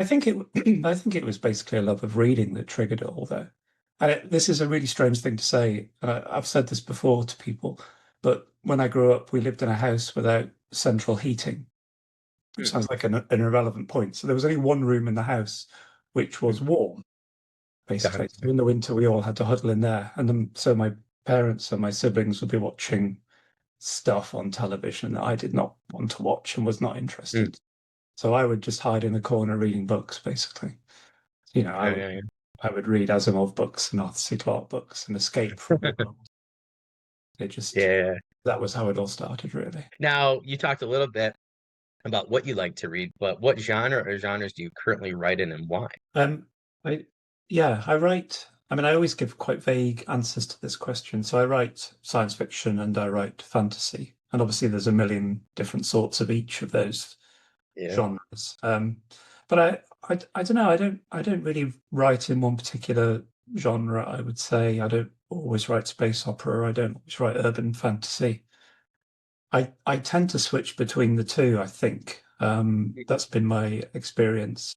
I think it I think it was basically a love of reading that triggered it all, though. And this is a really strange thing to say, and I've said this before to people, but when I grew up, we lived in a house without central heating, which Hmm. sounds like an irrelevant point. So there was only one room in the house which was warm, Got basically. it. So in the winter, we all had to huddle in there, and then so my parents and my siblings would be watching stuff on television that I did not want to watch and was not Hmm. interested. So I would just hide in the corner reading books, basically. You know, Yeah, yeah, I would read Asimov books and Arthur C. Clarke books and escape from the yeah. world. It just Yeah. that was how it all started, really. Now, you talked a little bit about what you like to read, but what genre or genres do you currently write in and why? Um, I yeah, I write. I mean, I always give quite vague answers to this question. So I write science fiction and I write fantasy, and obviously there's a million different sorts of each of those Yeah. genres. But I don't know. I don't really write in one particular genre. I would say I don't always write space opera. I don't always write urban fantasy. I tend to switch between the two, I think. That's been my experience.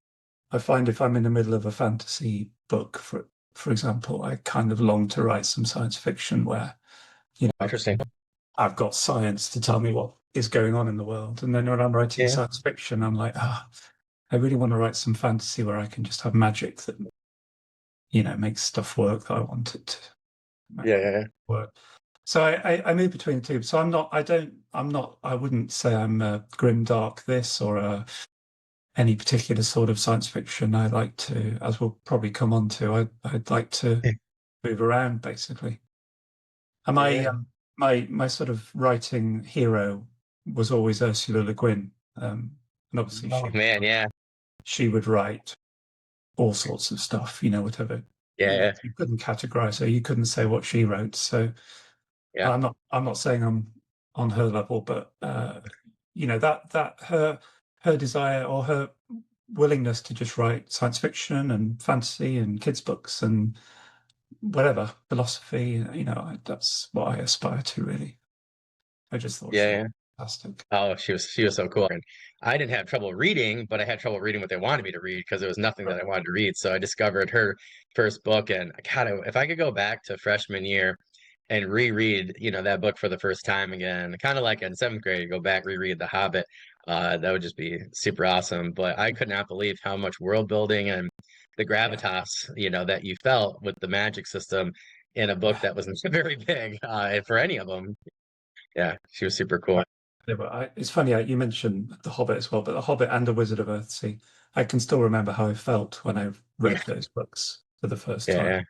I find if I'm in the middle of a fantasy book, for example, I kind of long to write some science fiction where, Interesting. I've got science to tell me what is going on in the world. And then when I'm writing Yeah. science fiction, I'm like, I really want to write some fantasy where I can just have magic that, makes stuff work that I want it to Yeah, yeah, yeah. work. So I move between the two. So I wouldn't say I'm a grim dark this or any particular sort of science fiction. I like to, as we'll probably come on to, I'd like to move around basically. And my Yeah. my sort of writing hero was always Ursula Le Guin. And obviously Oh man, yeah. she would write all sorts of stuff, whatever. Yeah, yeah. You couldn't categorize her, you couldn't say what she wrote. So Yeah. I'm not saying I'm on her level, but that her desire or her willingness to just write science fiction and fantasy and kids books and whatever philosophy, that's what I aspire to really. I just thought Yeah, she was yeah. fantastic. Oh, she was so cool. And I didn't have trouble reading, but I had trouble reading what they wanted me to read because there was nothing that I wanted to read. So I discovered her first book, and God, if I could go back to freshman year and reread, that book for the first time again, kind of like in seventh grade, go back reread The Hobbit, that would just be super awesome. But I could not believe how much world building and the Yeah, gravitas, that you felt with the magic system in a book yeah. that wasn't very big, for any of them. Yeah, she was super cool. Right. Yeah, but it's funny you mentioned The Hobbit as well, but The Hobbit and The Wizard of Earthsea, I can still remember how I felt when I Yeah, read those books for the first yeah, time. yeah.